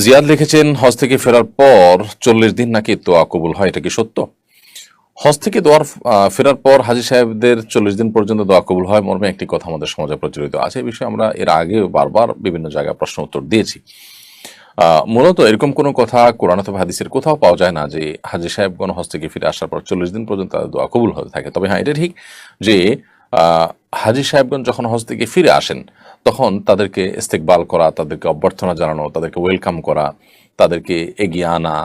জিয়াদ লিখেছেন, হজ থেকে ফেরার পর 40 দিন নাকি দোয়া কবুল হয়, এটা কি সত্য? হজ থেকে ফেরার পর হাজী সাহেবদের 40 দিন পর্যন্ত দোয়া কবুল হয় মর্মে একটি কথা আমাদের সমাজে প্রচলিত আছে। এই বিষয়ে আমরা এর আগে বারবার বিভিন্ন জায়গায় প্রশ্ন উত্তর দিয়েছি। মূলত এরকম কোনো কথা কোরআন অথবা হাদিসের কোথাও পাওয়া যায় না যে হাজী সাহেবগণ হজ থেকে ফিরে আসার পর 40 দিন পর্যন্ত তাদের দোয়া কবুল হতে থাকে। তবে হ্যাঁ, এটা ঠিক যে হাজী সাহেবগণ যখন হজ থেকে ফিরে আসেন তখন তাদেরকে ইস্তেকবাল করা, তাদেরকে অভ্যর্থনা জানানো, তাদেরকে ওয়েলকাম করা, তাদেরকে এগিয়ে আনা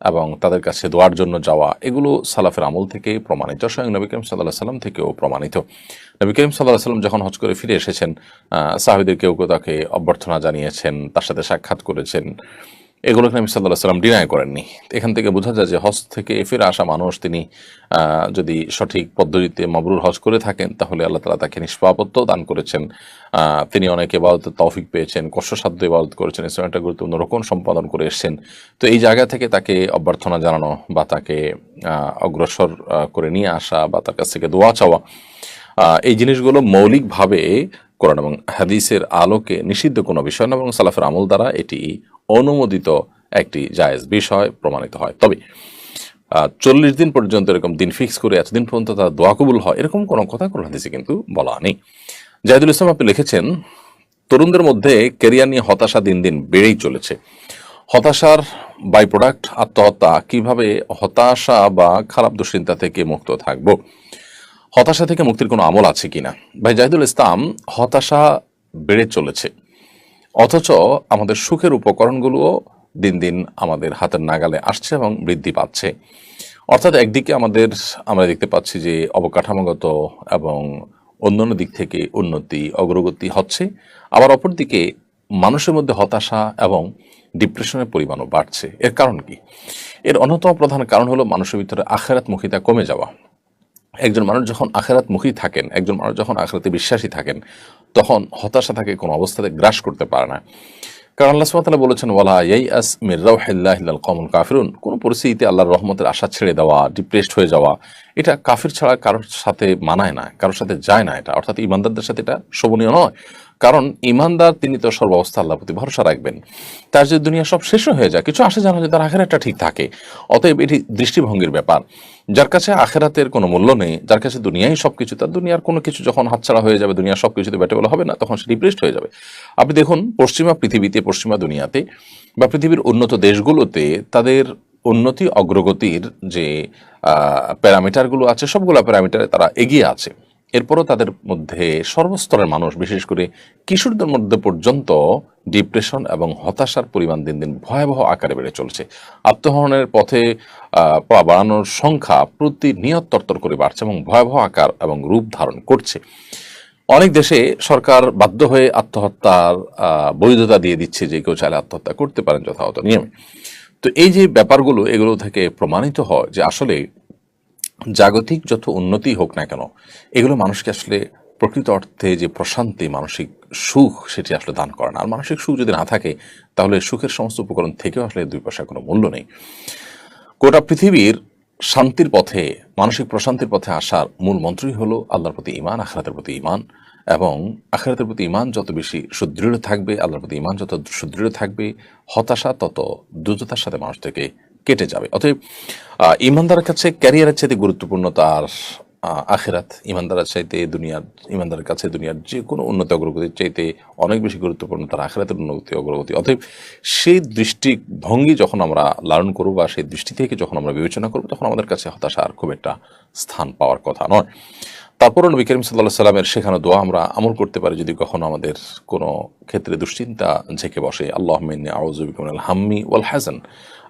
এবং তাদের কাছে দোয়ার জন্য যাওয়া, এগুলো সালাফের আমল থেকে প্রমাণিত, স্বয়ং নবী করিম সাল্লাল্লাহু আলাইহি সাল্লাম থেকেও প্রমাণিত। নবী করিম সাল্লাল্লাহু আলাইহি সাল্লাম যখন হজ করে ফিরে এসেছেন, সাহাবীদের কেউ কেউ তাকে অভ্যর্থনা জানিয়েছেন, তার সাথে সাক্ষাৎ করেছেন, এগুলোকে নবী সাল্লাল্লাহু আলাইহি সাল্লাম ডিনাই করেননি। এখান থেকে বোঝা যায় যে হজ থেকে ফিরে আসা মানুষ তিনি যদি সঠিক পদ্ধতিতে মাবরুর হজ করে থাকেন তাহলে আল্লাহ তাআলা তাকে নিষ্পাপত্য দান করেছেন। তিনি অনেক ইবাদতের তৌফিক পেয়েছেন, কষ্টসাধ্য ইবাদত করেছেন, ইসলামের একটা গুরুত্বপূর্ণ রোকন সম্পাদন করে এসেছেন। তো এই জায়গা থেকে তাকে অভ্যর্থনা জানানো বা তাকে অগ্রসর করে নিয়ে আসা বা তার কাছ থেকে দোয়া চাওয়া, এই জিনিসগুলো মৌলিকভাবে কোরআন এবং হাদিসের আলোকে নিষিদ্ধ কোনো বিষয় না, এবং সালাফের আমল দ্বারা এটি অনুমোদিত একটি জায়েজ বিষয় প্রমাণিত হয়। তবে 40 দিন পর্যন্ত এরকম দিন ফিক্স করে এতদিন পর্যন্ত তার দোয়া কবুল হয় এরকম কোনো কথা কোরআন হাদিসে কিন্তু বলা নেই। জাহিদুল ইসলাম আপনি লিখেছেন, তরুণদের মধ্যে ক্যারিয়ার নিয়ে হতাশা দিন দিন বেড়েই চলেছে। হতাশার বাই প্রোডাক্ট আত্মহত্যা, কিভাবে হতাশা বা খারাপ দুশ্চিন্তা থেকে মুক্ত থাকবো? হতাশা থেকে মুক্তির কোনো আমল আছে কিনা? ভাই জাহিদুল ইসলাম, হতাশা বেড়ে চলেছে, অথচ আমাদের সুখের উপকরণগুলোও দিন দিন আমাদের হাতের নাগালে আসছে এবং বৃদ্ধি পাচ্ছে। অর্থাৎ একদিকে আমরা দেখতে পাচ্ছি যে অবকাঠামোগত এবং অন্যান্য দিক থেকে উন্নতি অগ্রগতি হচ্ছে, আবার অপরদিকে মানুষের মধ্যে হতাশা এবং ডিপ্রেশনের পরিমাণও বাড়ছে। এর কারণ কি? এর অন্যতম প্রধান কারণ হলো মানুষের ভিতরে আখিরাতমুখিতা কমে যাওয়া। একজন মানুষ যখন আখিরাতমুখী থাকেন, একজন মানুষ যখন আখিরাতে বিশ্বাসী থাকেন, তখন হতাশা তাকে কোনো অবস্থাতে গ্রাস করতে পারে না। কারণ আল্লাহ সুবহানাহু ওয়া তাআলা বলেছেন, ওয়ালা ইয়াইআস মির রাউহিল্লাহি ইল্লাল কওমুল কাফিরুন। কোন পরিস্থিতিতে আল্লাহর রহমতের আশা ছেড়ে দেওয়া, ডিপ্রেসড হয়ে যাওয়া, এটা কাফির ছাড়া কারোর সাথে মানায় না, কারোর সাথে যায় না। এটা অর্থাৎ ইমানদারদের সাথে এটা শোভনীয় নয়। কারণ ইমানদার তিনি তো সর্বাবস্থা আল্লাহর প্রতি ভরসা রাখবেন। তার যে দুনিয়া সব শেষ হয়ে যায়, কিছু আসে জানা যে তার আখিরাতটা ঠিক থাকে। অতএব এটি দৃষ্টিভঙ্গির ব্যাপার। যার কাছে আখিরাতের কোনো মূল্য নেই, যার কাছে দুনিয়াই সবকিছু, তার দুনিয়ার কোনো কিছু যখন হাতছাড়া হয়ে যাবে, দুনিয়ার সবকিছুতে ব্যাটেবল হবে না, তখন সে ডিপ্রেসড হয়ে যাবে। আপনি দেখুন, পশ্চিমা পৃথিবীতে, পশ্চিমা দুনিয়াতে বা পৃথিবীর উন্নত দেশগুলোতে তাদের উন্নতি অগ্রগতির যে প্যারামিটারগুলো আছে, সবগুলো প্যারামিটারে তারা এগিয়ে আছে। এরপরও তাদের মধ্যে সর্বস্তরের মানুষ, বিশেষ করে কিশোরদের মধ্যে পর্যন্ত ডিপ্রেশন এবং হতাশার পরিমাণ দিন দিন ভয়াবহ আকারে বেড়ে চলছে। আত্মহননের পথে পা বাড়ানোর সংখ্যা প্রতিনিয়ত তরতর করে বাড়ছে এবং ভয়াবহ আকার এবং রূপ ধারণ করছে। অনেক দেশে সরকার বাধ্য হয়ে আত্মহত্যার বৈধতা দিয়ে দিচ্ছে, যে কেউ চাইলে আত্মহত্যা করতে পারেন যথাযথ নিয়মে। তো এই যে ব্যাপারগুলো, এগুলো থেকে প্রমাণিত হয় যে আসলে জাগতিক যত উন্নতি হোক না কেন, এগুলো মানুষকে আসলে প্রকৃত অর্থে যে প্রশান্তি, মানসিক সুখ, সেটি আসলে দান করে না। আর মানসিক সুখ যদি না থাকে, তাহলে সুখের সমস্ত উপকরণ থেকেও আসলে 2 পয়সার কোনো মূল্য নেই। গোটা পৃথিবীর শান্তির পথে, মানসিক প্রশান্তির পথে আসার মূল মন্ত্রই হলো আল্লাহর প্রতি ঈমান, আখিরাতের প্রতি ঈমান। এবং আখিরাতের প্রতি ঈমান যত বেশি সুদৃঢ় থাকবে, আল্লাহর প্রতি ঈমান যত সুদৃঢ় থাকবে, হতাশা তত দ্রুততার সাথে মানুষ থেকে কেটে যাবে। অতএব ঈমানদারের কাছে ক্যারিয়ারের চাইতে গুরুত্বপূর্ণ তার আখিরাত। ঈমানদারের কাছে দুনিয়ার যে কোনো উন্নতি অগ্রগতির চাইতে অনেক বেশি গুরুত্বপূর্ণ তার আখিরাতের উন্নতি অগ্রগতি। অতএব সেই দৃষ্টিভঙ্গি যখন আমরা লালন করব বা সেই দৃষ্টি থেকে যখন আমরা বিবেচনা করব, তখন আমাদের কাছে হতাশা আর খুব একটা স্থান পাওয়ার কথা নয়। তারপরও নবী করিম সাল্লাল্লাহু আলাইহি সাল্লামের শেখানো দোয়া আমরা আমল করতে পারি যদি কখনো আমাদের কোনো ক্ষেত্রে দুশ্চিন্তা ঝেঁকে বসে। আল্লাহুম্মা ইন্নী আউযু বিকা মিনাল হাম্মি ওয়াল হাযান।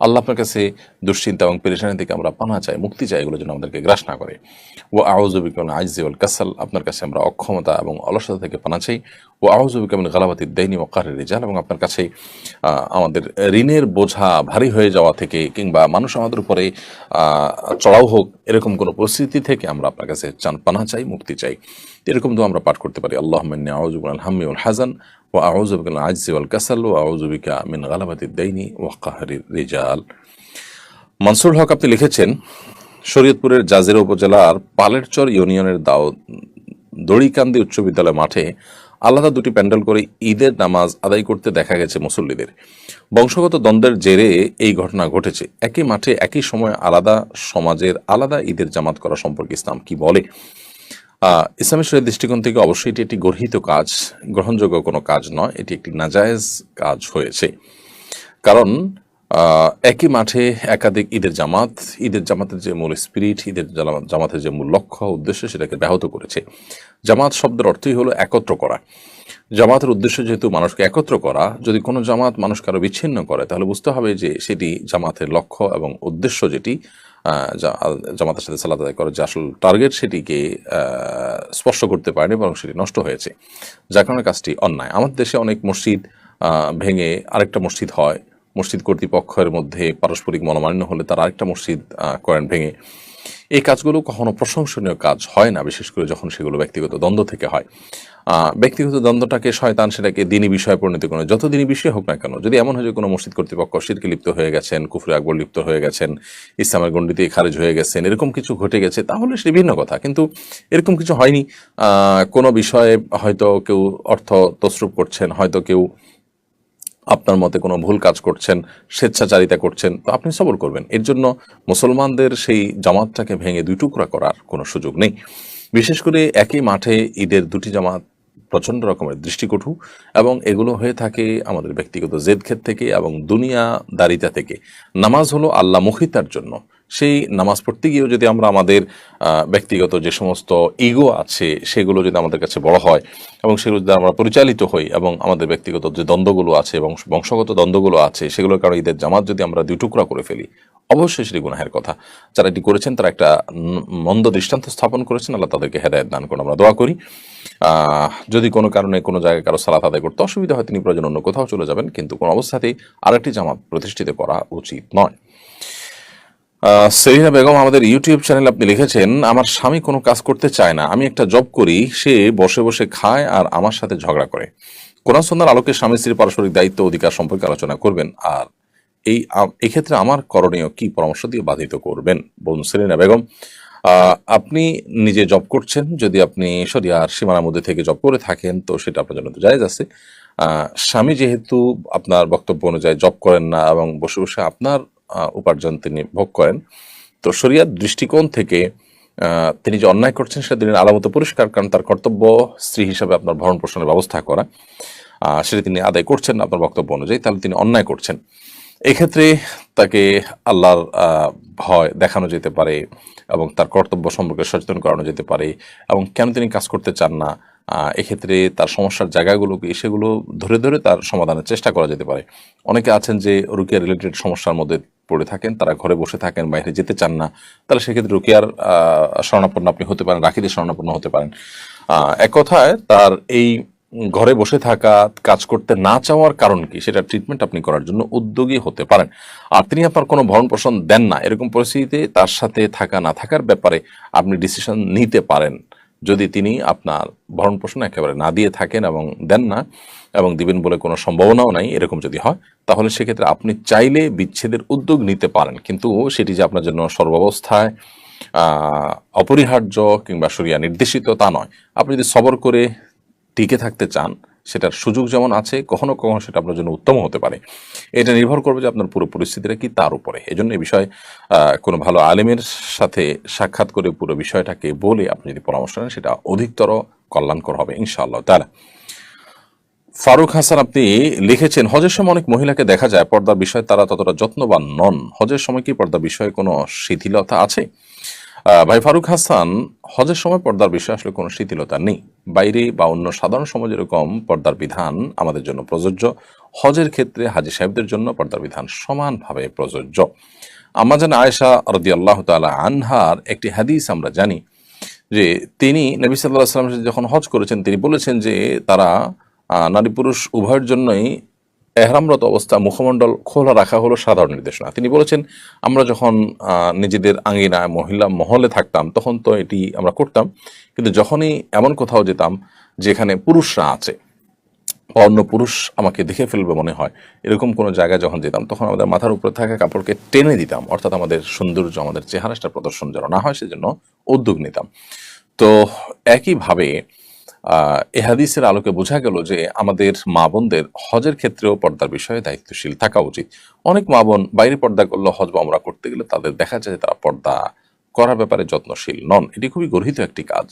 আল্লাহ আপনার কাছে দুশ্চিন্তা এবং পেরেশানি থেকে আমরা পানা চাই, মুক্তি চাই, এগুলো যেন আমাদেরকে গ্রাস না করে। ওয়া আউযু বিকা মিনাল আজজি ওয়াল কাসাল। আপনার কাছে আমরা অক্ষমতা এবং অলসতা থেকে পানা চাই। ওয়া আউযু বিকা মিন গালাবাতিদ দাইনি ওয়া কাহরির রিজাল। এবং আপনার কাছে আমাদের ঋণের বোঝা ভারী হয়ে যাওয়া থেকে, কিংবা মানুষ আমাদের উপরে চড়াও হোক, এরকম কোনো পরিস্থিতি থেকে আমরা আপনার কাছে পানা চাই, মুক্তি চাই। এরকম দোয়া আমরা পাঠ করতে পারি। আল্লাহুম্মা ইন্নী আউযু বিকা মিনাল হাম্মি ওয়াল হাযান ওয়া আউযু বিকা মিনাল আজজি ওয়াল কাসাল ওয়া আউযু বিকা মিন গালাবাতিদ দাইনি ওয়া কাহরির রিজাল। মনসুর হক আপনি লিখেছেন, শরীয়তপুরের জাজিরা উপজেলার পালেরচর ইউনিয়নের দড়িকান্দি উচ্চ বিদ্যালয় মাঠে আলাদা দুটি প্যান্ডেল করে ঈদের নামাজ আদায় করতে দেখা গেছে মুসল্লিদের। বংশগত দ্বন্দ্বের জেরে এই ঘটনা ঘটেছে। একই মাঠে একই সময় আলাদা সমাজের আলাদা ঈদের জামাত করা সম্পর্কে ইসলাম কি বলে? ইসলামী শরীয়তের দৃষ্টিকোণ থেকে অবশ্যই এটি একটি গর্হিত কাজ, গ্রহণযোগ্য কোনো কাজ নয়, এটি একটি নাজায়েজ কাজ হয়েছে। কারণ একই মাঠে একাধিক ঈদের জামাতের যে মূল স্পিরিট, জামাতের যে মূল লক্ষ্য উদ্দেশ্য, সেটাকে ব্যাহত করেছে। জামাত শব্দের অর্থই হলো একত্র করা। জামাতের উদ্দেশ্য যেহেতু মানুষকে একত্র করা, যদি কোনো জামাত মানুষকে আরো বিচ্ছিন্ন করে তাহলে বুঝতে হবে যে সেটি জামাতের লক্ষ্য এবং উদ্দেশ্য, যেটি জামাতের সাথে সালাত আদায় করার যে আসল টার্গেট, সেটিকে স্পর্শ করতে পারেনি, বরং সেটি নষ্ট হয়েছে, যার কারণে কাজটি অন্যায়। আমাদের দেশে অনেক মসজিদ ভেঙে আরেকটা মসজিদ হয়, মসজিদ কর্তৃপক্ষের মধ্যে পারস্পরিক মনোমালিন্য হলে তারা আরেকটা মসজিদ করেন ভেঙে। এই কাজগুলো কখনো প্রশংসনীয় কাজ হয় না, বিশেষ করে যখন সেগুলো ব্যক্তিগত দ্বন্দ্ব থেকে হয়। ব্যক্তিগত দ্বন্দ্বটাকে শয়তান সেটাকে দিনী বিষয়ে পরিণত করে, যত দিনী বিষয় হোক না কেন। যদি এমন হয় যে কোনো মসজিদ কর্তৃপক্ষ শিরকে লিপ্ত হয়ে গেছেন, কুফরে আকবর লিপ্ত হয়ে গেছেন, ইসলামের গণ্ডিতে খারিজ হয়ে গেছেন, এরকম কিছু ঘটে গেছে, তাহলে সেটি ভিন্ন কথা। কিন্তু এরকম কিছু হয়নি। কোনো বিষয়ে হয়তো কেউ অর্থ তসরুপ করছেন, হয়তো কেউ আপনার মতে কোনো ভুল কাজ করছেন, স্বেচ্ছাচারিতা করছেন, তো আপনি সবর করবেন। এর জন্য মুসলমানদের সেই জামাতটাকে ভেঙে দুই টুকরা করার কোনো সুযোগ নেই। বিশেষ করে একই মাঠে ঈদের দুটি জামাত প্রচণ্ড রকমের দৃষ্টিকটু, এবং এগুলো হয়ে থাকে আমাদের ব্যক্তিগত জেদখেদ থেকে এবং দুনিয়াদারিতা থেকে। নামাজ হলো আল্লাহ মুখিতার জন্য। সেই নামাজ পড়তে গিয়েও যদি আমরা আমাদের ব্যক্তিগত যে সমস্ত ইগো আছে সেগুলো যদি আমাদের কাছে বড় হয়, এবং সেগুলো যদি আমরা পরিচালিত হই, এবং আমাদের ব্যক্তিগত যে দ্বন্দ্বগুলো আছে এবং বংশগত দ্বন্দ্বগুলো আছে সেগুলোর কারণে ঈদের জামাত যদি আমরা দুই টুকরা করে ফেলি, অবশ্যই সেটি গুনাহের কথা। যারা এটি করেছেন তারা একটা মন্দ দৃষ্টান্ত স্থাপন করেছেন। আল্লাহ তাদেরকে হেদায়েত দান করুন, আমরা দোয়া করি। যদি কোনো কারণে কোনো জায়গায় কারো সালাত আদায় করতে অসুবিধা হয়, তিনি প্রয়োজন অন্য কোথাও চলে যাবেন, কিন্তু কোনো অবস্থাতেই আরেকটি জামাত প্রতিষ্ঠিত করা উচিত নয়। সেরিনা বেগম আমাদের ইউটিউব চ্যানেল আপনি লিখেছেন, আমার স্বামী কোনো কাজ করতে চায় না, আমি একটা জব করি, সে বসে বসে খায় আর আমার সাথে ঝগড়া করে। কোরআন সুন্নাহর আলোকে স্বামী স্ত্রীর পারস্পরিক দায়িত্ব অধিকার সম্পর্কে আলোচনা করবেন, আর এই ক্ষেত্রে আমার করণীয় কি, পরামর্শ দিয়ে বাধিত করবেন। বোন সেরিনা বেগম, আপনি নিজে জব করছেন, যদি আপনি শরিয়ার সীমানার মধ্যে থেকে জব করে থাকেন তো সেটা আপনার জন্য তো জায়েজ আছে। স্বামী যেহেতু আপনার বক্তব্য অনুযায়ী জব করেন না এবং বসে বসে আপনার উপার্জন তিনি ভোগ করেন, তো শরিয়ার দৃষ্টিকোণ থেকে তিনি যে অন্যায় করছেন সেটা দিনের আলামত পরিষ্কার, কারণ তার কর্তব্য স্ত্রী হিসাবে আপনার ভরণ পোষণের ব্যবস্থা করা, সেটা তিনি আদায় করছেন আপনার বক্তব্য অনুযায়ী, তাহলে তিনি অন্যায় করছেন। এক্ষেত্রে তাকে আল্লাহর ভয় দেখানো যেতে পারে এবং তার কর্তব্য সম্পর্কে সচেতন করানো যেতে পারে, এবং কেন তিনি কাজ করতে চান না, এক্ষেত্রে তার সমস্যার জায়গাগুলোকে সেগুলো ধরে ধরে তার সমাধানের চেষ্টা করা যেতে পারে। অনেকে আছেন যে রুকিয়া রিলেটেড সমস্যার মধ্যে পড়ে থাকেন, তারা ঘরে বসে থাকেন, বাইরে যেতে চান না, তাহলে সেক্ষেত্রে রুকিয়ার শরণাপন্ন আপনি হতে পারেন, রাখিদের শরণাপন্ন হতে পারেন। এক কথায় তার এই ঘরে বসে থাকা, কাজ করতে না চাওয়ার কারণ কি, সেটা ট্রিটমেন্ট আপনি করার জন্য উদ্যোগী হতে পারেন। আর তিনি আপনার কোনো ভরণ পোষণ দেন না, এরকম পরিস্থিতিতে তার সাথে থাকা না থাকার ব্যাপারে আপনি ডিসিশন নিতে পারেন। যদি তিনি আপনার ভরণ পোষণ একেবারে না দিয়ে থাকেন এবং দেন না, এবং দিবেন বলে কোনো সম্ভাবনাও নাই, এরকম যদি হয়, তাহলে সেক্ষেত্রে আপনি চাইলে বিচ্ছেদের উদ্যোগ নিতে পারেন, কিন্তু সেটি যে আপনার জন্য সর্বাবস্থায় অপরিহার্য কিংবা শরিয়া নির্দেশিত তা নয়। আপনি যদি সবর করে টিকে থাকতে চান, সেটার সুযোগ যেমন আছে, কখনো কখনো সেটা আপনার জন্য উত্তম হতে পারে। এটা নির্ভর করবে যে আপনার পুরো পরিস্থিতিটা কি তার উপরে। এজন্য এই বিষয়ে কোনো ভালো আলেমের সাথে সাক্ষাৎ করে পুরো বিষয়টাকে বলে আপনি যদি পরামর্শ নেন, সেটা অধিকতর কল্যাণকর হবে ইনশাআল্লাহ তাআলা। ফারুক হাসান আপনি লিখেছেন, হজের সময় অনেক মহিলাকে দেখা যায় পর্দার বিষয়ে তারা ততটা যত্নবান নন, হজের সময় কি পর্দার বিষয়ে কোনো শিথিলতা আছে? ভাই ফারুক হাসান, হজের সময় পর্দার বিষয়ে আসলে কোনো শিথিলতা নেই। বাইরে বা অন্য সাধারণ সমাজ যেরকম পর্দার বিধান আমাদের জন্য প্রযোজ্য, হজের ক্ষেত্রে হাজী সাহেবদের জন্য পর্দার বিধান সমানভাবে প্রযোজ্য। আম্মাজান আয়েশা রাদিয়াল্লাহু তাআলা আনহার একটি হাদিস আমরা জানি যে তিনি নবী সাল্লাল্লাহু আলাইহি ওয়াসাল্লাম যখন হজ করেছেন, তিনি বলেছেন যে তারা নারী পুরুষ উভয়ের জন্যই এহরামরত অবস্থা মুখমণ্ডল খোলা রাখা হলো সাধারণ নির্দেশনা। তিনি বলেছেন, আমরা যখন নিজেদের আঙ্গিনায় মহলে থাকতাম তখন তো এটি আমরা করতাম, কিন্তু যখনই এমন কোথাও যেতাম যেখানে পুরুষরা আছে বা অন্য পুরুষ আমাকে দেখে ফেলবে মনে হয়, এরকম কোনো জায়গায় যখন যেতাম তখন আমাদের মাথার উপরে থাকা কাপড়কে টেনে দিতাম, অর্থাৎ আমাদের সৌন্দর্য, আমাদের চেহারাটা প্রদর্শন যেন না হয় সেজন্য উদ্যোগ নিতাম। তো একইভাবে এ হাদিসের আলোকে বোঝা গেল যে আমাদের মা বোনদের হজের ক্ষেত্রেও পর্দার বিষয়ে দায়িত্বশীল থাকা উচিত। অনেক মা বোন বাইরে পর্দা করলে হজ বা ওমরা করতে গেলে তাদের দেখা যায় যে তারা পর্দা করার ব্যাপারে যত্নশীল নন। এটি খুবই গর্হিত একটি কাজ।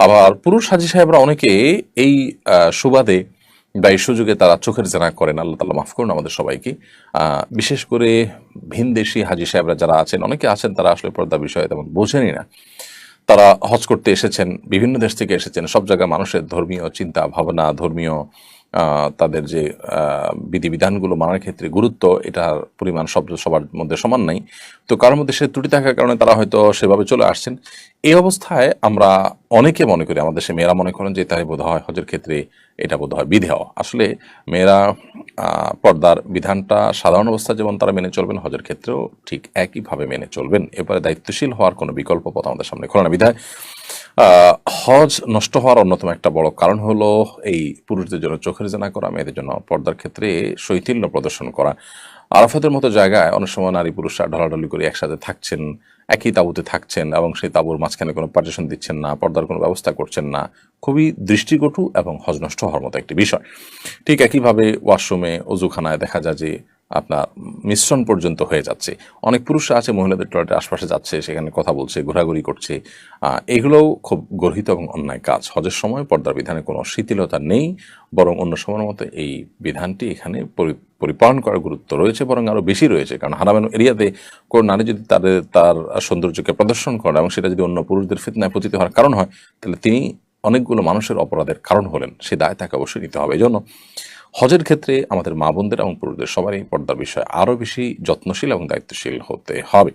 আবার পুরুষ হাজী সাহেবরা অনেকে এই সুবাদে বা এই সুযোগে তারা চোখের জেনা করেন, আল্লাহ তাআলা মাফ করুন আমাদের সবাইকে। বিশেষ করে ভিনদেশি হাজী সাহেবরা যারা আছেন, অনেকে আছেন তারা আসলে পর্দার বিষয়ে তেমন বোঝেনই না। তারা হজ করতে এসেছেন, বিভিন্ন দেশ থেকে এসেছেন, সব জায়গায় মানুষের ধর্মীয় চিন্তা ভাবনা, ধর্মীয় তাদের যে বিধিবিধানগুলো মানার ক্ষেত্রে গুরুত্ব, এটার পরিমাণ সবার মধ্যে সমান নাই। তো কারোর মধ্যে সে ত্রুটি থাকার কারণে তারা হয়তো সেভাবে চলে আসছেন। এই অবস্থায় আমরা অনেকে মনে করি, আমাদের দেশে মেয়েরা মনে করেন যে তাই বোধ হয় হজের ক্ষেত্রে এটা বোধ হয় বিধেয়। আসলে মেয়েরা পর্দার বিধানটা সাধারণ অবস্থায় যেমন তারা মেনে চলবেন, হজের ক্ষেত্রেও ঠিক একইভাবে মেনে চলবেন। এরপরে দায়িত্বশীল হওয়ার কোনো বিকল্প পথ আমাদের সামনে খোলে না। বিধায় হজ নষ্ট হওয়ার অন্যতম একটা বড় কারণ হলো এই পুরুষদের জন্য চোখের জেনা করা, মেয়েদের জন্য পর্দার ক্ষেত্রে শৈথিল্য প্রদর্শন করা। আরাফাতের মতো জায়গায় অনেক সময় নারী পুরুষরা ঢলাঢলি করে একসাথে থাকছেন, একই তাঁবুতে থাকছেন এবং সেই তাঁবুর মাঝখানে কোনো পার্টিশন দিচ্ছেন না, পর্দার কোনো ব্যবস্থা করছেন না। খুবই দৃষ্টিকটু এবং হজ নষ্ট হওয়ার মতো একটি বিষয়। ঠিক একইভাবে ওয়াশরুমে, অজুখানায় দেখা যায় যে আপনার মিশ্রণ পর্যন্ত হয়ে যাচ্ছে। অনেক পুরুষরা আছে মহিলাদের টয়লেটের আশপাশে যাচ্ছে, সেখানে কথা বলছে, ঘোরাঘুরি করছে। এগুলোও খুব গর্হিত এবং অন্যায় কাজ। হজের সময় পর্দার বিধানে কোনো শিথিলতা নেই, বরং অন্য সময়ের মতো এই বিধানটি এখানে পরিপালন করার গুরুত্ব রয়েছে, বরং আরও বেশি রয়েছে। কারণ হারামের এরিয়াতে কোনো নারী যদি তার সৌন্দর্যকে প্রদর্শন করে এবং সেটা যদি অন্য পুরুষদের ফিতনায় পতিত হওয়ার কারণ হয়, তাহলে তিনি অনেকগুলো মানুষের অপরাধের কারণ হলেন। সে দায় তাকে অবশ্যই নিতে হবে। এই জন্য হজের ক্ষেত্রে আমাদের মা বোনদের এবং পুরুষদের সবারই পর্দার বিষয়ে আরও বেশি যত্নশীল এবং দায়িত্বশীল হতে হবে।